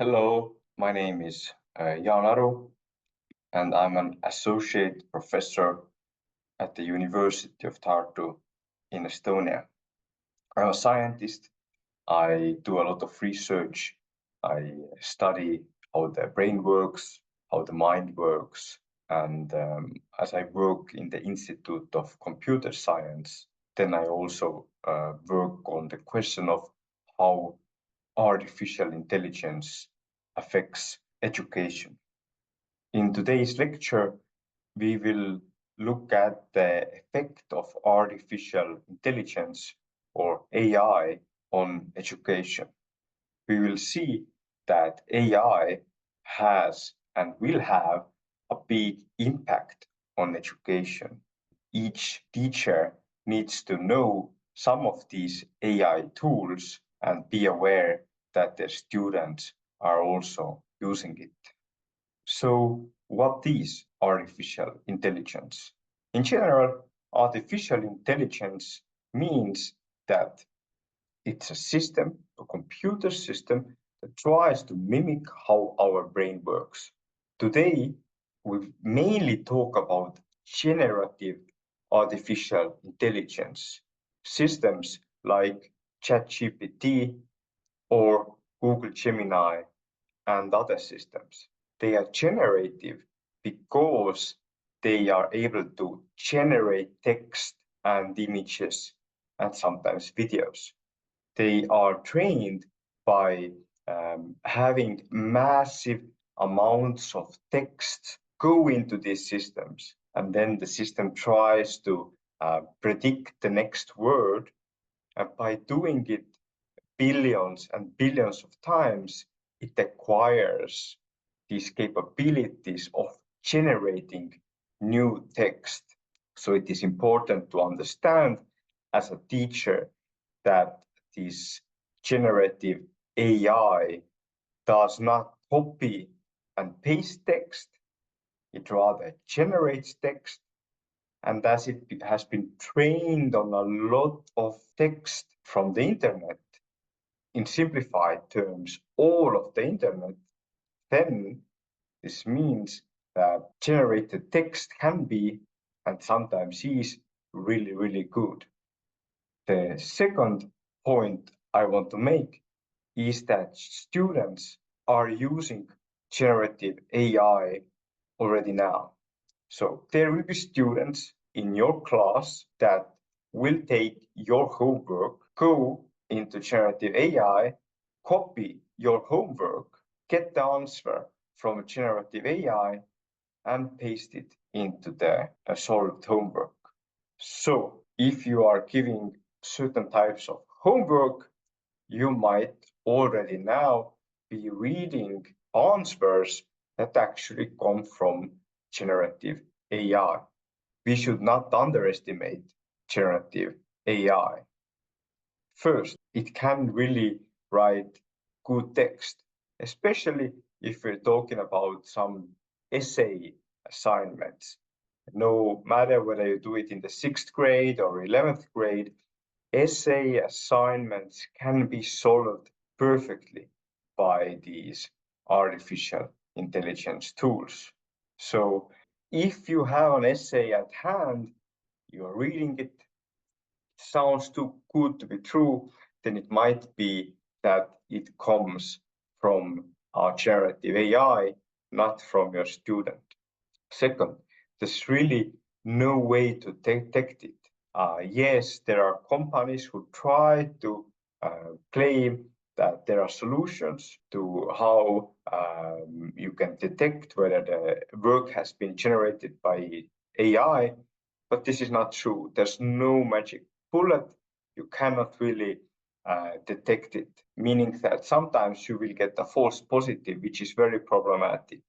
Hello, my name is Yaan Aru, and I'm an associate professor at the University of Tartu in Estonia. I'm a scientist. I do a lot of research. I study how the brain works, how the mind works, and as I work in the Institute of Computer Science, then I also work on the question of how artificial intelligence affects education. In today's lecture, we will look at the effect of artificial intelligence or AI on education. We will see that AI has and will have a big impact on education. Each teacher needs to know some of these AI tools and be aware that their students are also using it. So what is artificial intelligence? In general, artificial intelligence means that it's a system, a computer system that tries to mimic how our brain works. Today, we mainly talk about generative artificial intelligence systems like Chatgpt or Google Gemini and other systems. They are generative because they are able to generate text and images and sometimes videos. They are trained by having massive amounts of text go into these systems, and then the system tries to predict the next word, and by doing it billions and billions of times, it acquires these capabilities of generating new text. So it is important to understand as a teacher that this generative AI does not copy and paste text. It rather generates text. And as it has been trained on a lot of text from the internet, in simplified terms, all of the internet, then this means that generated text can be, and sometimes is, really, really good. The second point I want to make is that students are using generative AI already now. So there will be students in your class that will take your homework, go into generative AI, copy your homework, get the answer from generative AI, and paste it into the solved homework. So if you are giving certain types of homework, you might already now be reading answers that actually come from generative AI. We should not underestimate generative AI. First, it can really write good text, especially if we're talking about some essay assignments. No matter whether you do it in the 6th grade or 11th grade, essay assignments can be solved perfectly by these artificial intelligence tools. So if you have an essay at hand, you're reading it, sounds too good to be true, then it might be that it comes from our generative AI, not from your student. Second, there's really no way to detect it. Yes, there are companies who try to claim that there are solutions to how you can detect whether the work has been generated by AI, but this is not true. There's no magic bullet. You cannot really detect it, meaning that sometimes you will get a false positive, which is very problematic.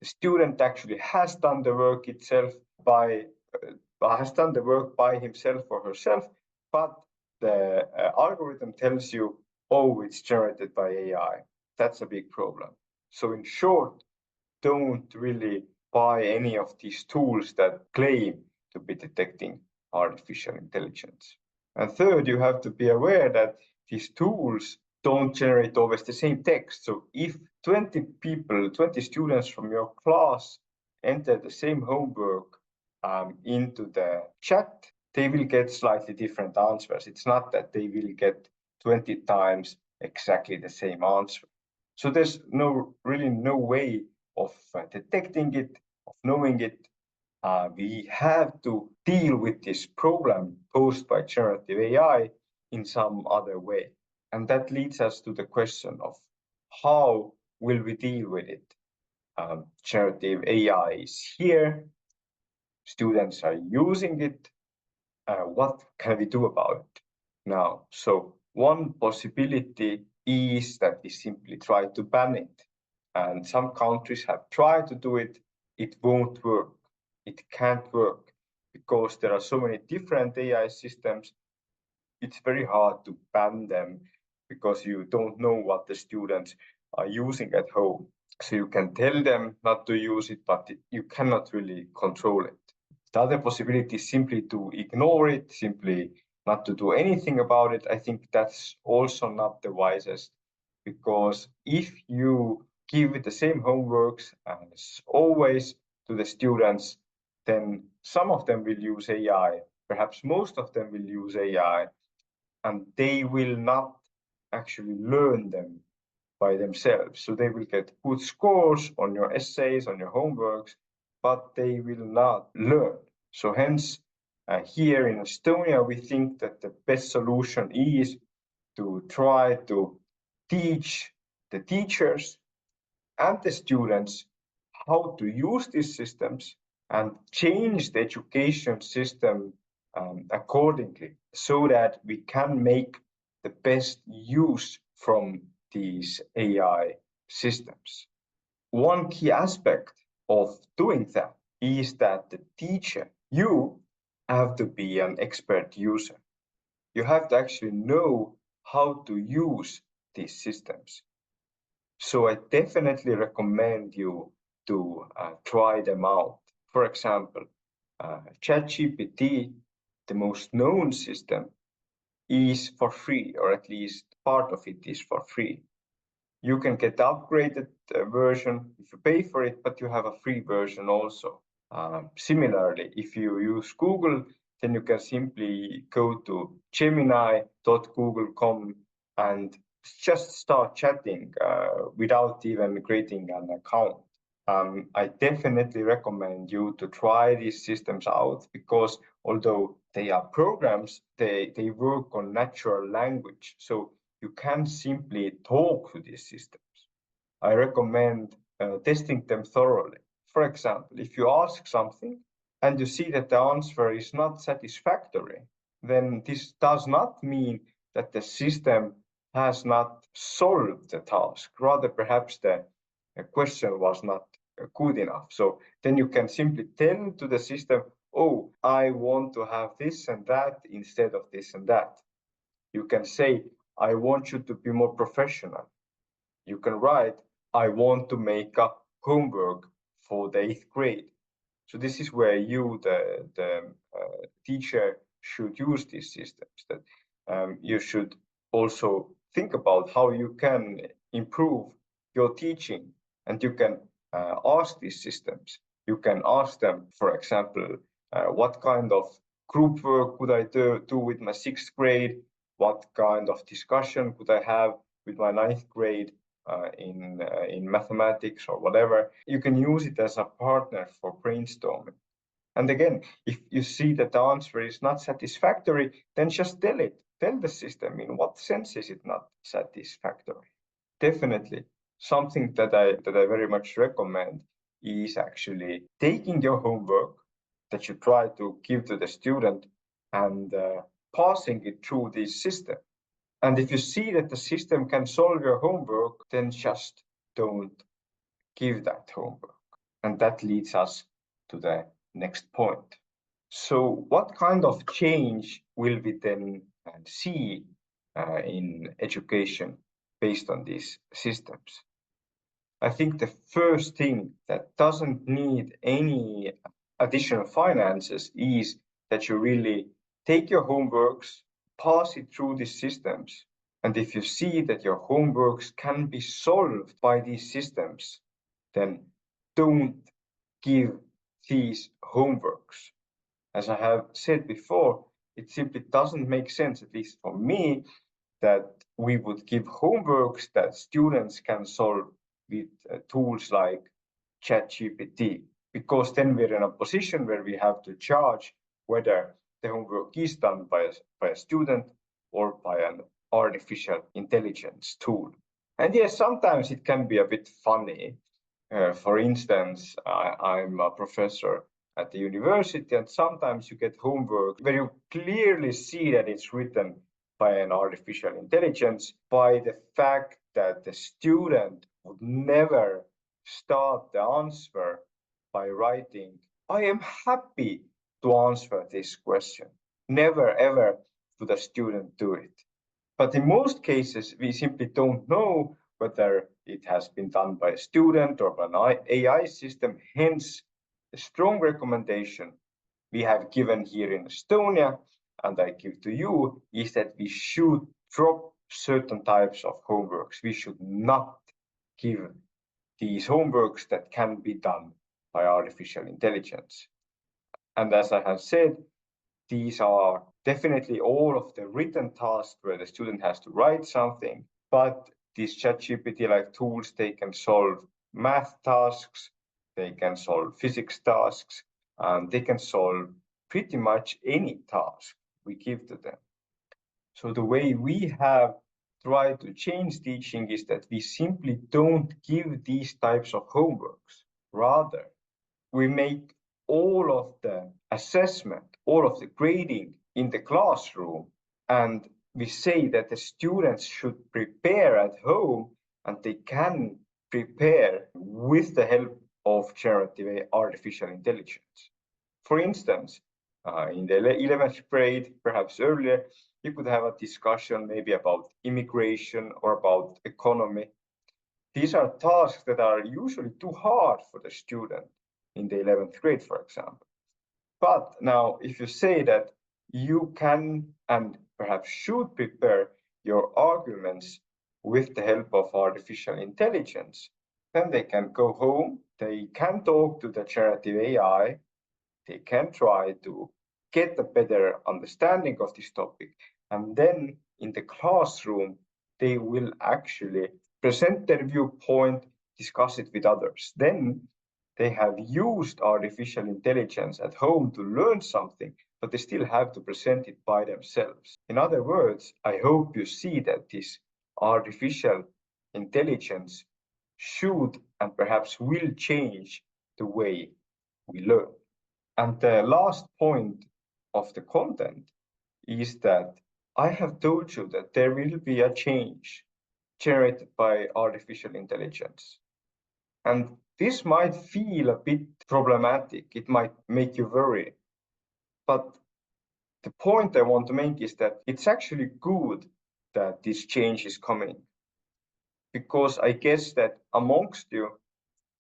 The student actually has done the work itself by himself or herself, but the algorithm tells you, oh, it's generated by AI. That's a big problem. So in short, don't really buy any of these tools that claim to be detecting artificial intelligence. And third, you have to be aware that these tools don't generate always the same text. So if 20 students from your class enter the same homework into the chat, they will get slightly different answers. It's not that they will get 20 times exactly the same answer. So there's really no way of detecting it, of knowing it. We have to deal with this problem posed by generative AI in some other way. And that leads us to the question of how will we deal with it? Generative AI is here, students are using it. What can we do about it now? So one possibility is that we simply try to ban it. And some countries have tried to do it. It won't work. It can't work because there are so many different AI systems. It's very hard to ban them because you don't know what the students are using at home. So you can tell them not to use it, but you cannot really control it. The other possibility is simply to ignore it, simply not to do anything about it. I think that's also not the wisest, because if you give the same homeworks as always to the students, then some of them will use AI, perhaps most of them will use AI, and they will not actually learn them by themselves. So they will get good scores on your essays, on your homeworks, but they will not learn. So hence, here in Estonia, we think that the best solution is to try to teach the teachers and the students how to use these systems and change the education system accordingly, so that we can make the best use from these AI systems. One key aspect of doing that is that the teacher, you have to be an expert user. You have to actually know how to use these systems. So I definitely recommend you to try them out. For example, Chatgpt, the most known system, is for free, or at least part of it is for free. You can get the upgraded version if you pay for it, but you have a free version also. Similarly, if you use Google, then you can simply go to gemini.google.com and just start chatting without even creating an account. I definitely recommend you to try these systems out, because although they are programs, they work on natural language. So you can simply talk to these systems. I recommend testing them thoroughly. For example, if you ask something and you see that the answer is not satisfactory, then this does not mean that the system has not solved the task. Rather, perhaps the question was not good enough. So then you can simply tell to the system, oh, I want to have this and that instead of this and that. You can say, I want you to be more professional. You can write, I want to make a homework for the 8th grade. So this is where you, the teacher, should use these systems. That you should also think about how you can improve your teaching, and you can ask these systems. You can ask them, for example, what kind of group work could I do with my 6th grade? What kind of discussion could I have with my 9th grade in mathematics or whatever? You can use it as a partner for brainstorming. And again, if you see that the answer is not satisfactory, then just tell it. Tell the system in what sense is it not satisfactory. Definitely, something that I very much recommend is actually taking your homework that you try to give to the student and passing it through this system. And if you see that the system can solve your homework, then just don't give that homework. And that leads us to the next point. So what kind of change will we then see in education based on these systems? I think the first thing that doesn't need any additional finances is that you really take your homeworks, pass it through these systems, And if you see that your homeworks can be solved by these systems, then don't give these homeworks. As I have said before, it simply doesn't make sense, at least for me, that we would give homeworks that students can solve with tools like Chatgpt, because then we're in a position where we have to judge whether the homework is done by a student or by an artificial intelligence tool. And yes, sometimes it can be a bit funny. For instance, I'm a professor at the university, and sometimes you get homework where you clearly see that it's written by an artificial intelligence, by the fact that the student would never start the answer by writing, I am happy to answer this question. Never ever would a student do it. But in most cases, we simply don't know whether it has been done by a student or by an AI system. Hence, the strong recommendation we have given here in Estonia, and I give to you, is that we should drop certain types of homeworks. We should not give these homeworks that can be done by artificial intelligence. And as I have said, these are definitely all of the written tasks where the student has to write something, but these ChatGPT-like tools, they can solve math tasks, they can solve physics tasks, and they can solve pretty much any task we give to them. So the way we have tried to change teaching is that we simply don't give these types of homeworks. Rather, we make all of the assessment, all of the grading in the classroom, and we say that the students should prepare at home, and they can prepare with the help of generative artificial intelligence. For instance, in the 11th grade, perhaps earlier, you could have a discussion maybe about immigration or about economy. These are tasks that are usually too hard for the student in the 11th grade, for example. But now, if you say that you can and perhaps should prepare your arguments with the help of artificial intelligence, then they can go home, they can talk to the generative AI, they can try to get a better understanding of this topic, and then in the classroom, they will actually present their viewpoint, discuss it with others. Then they have used artificial intelligence at home to learn something, but they still have to present it by themselves. In other words, I hope you see that this artificial intelligence should and perhaps will change the way we learn. And the last point of the content is that I have told you that there will be a change generated by artificial intelligence. And this might feel a bit problematic. It might make you worry. But the point I want to make is that it's actually good that this change is coming. Because I guess that amongst you,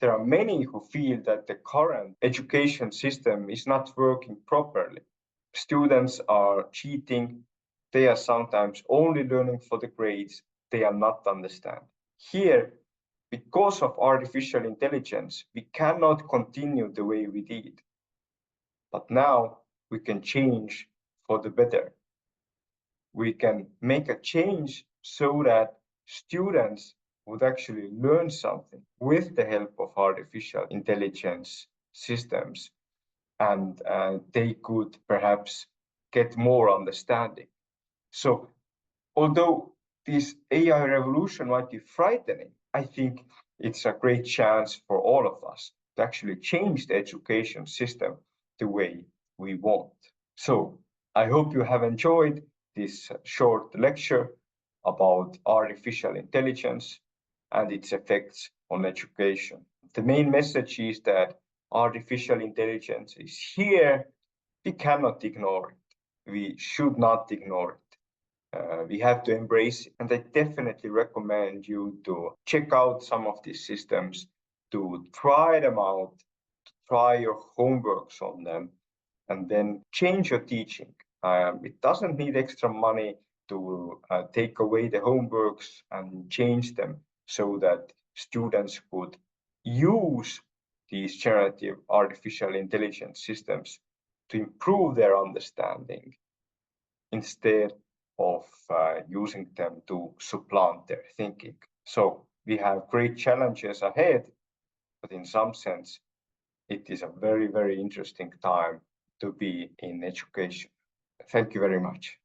there are many who feel that the current education system is not working properly. Students are cheating. They are sometimes only learning for the grades. They are not understanding. Here, because of artificial intelligence, we cannot continue the way we did. But now we can change for the better. We can make a change so that students would actually learn something with the help of artificial intelligence systems, and they could perhaps get more understanding. So although this AI revolution might be frightening, I think it's a great chance for all of us to actually change the education system the way we want. So I hope you have enjoyed this short lecture about artificial intelligence and its effects on education. The main message is that artificial intelligence is here. We cannot ignore it. We should not ignore it. We have to embrace it. And I definitely recommend you to check out some of these systems, to try them out, to try your homeworks on them, and then change your teaching. It doesn't need extra money. to take away the homeworks and change them so that students could use these generative artificial intelligence systems to improve their understanding instead of using them to supplant their thinking. So we have great challenges ahead, but in some sense, it is a very, very interesting time to be in education. Thank you very much.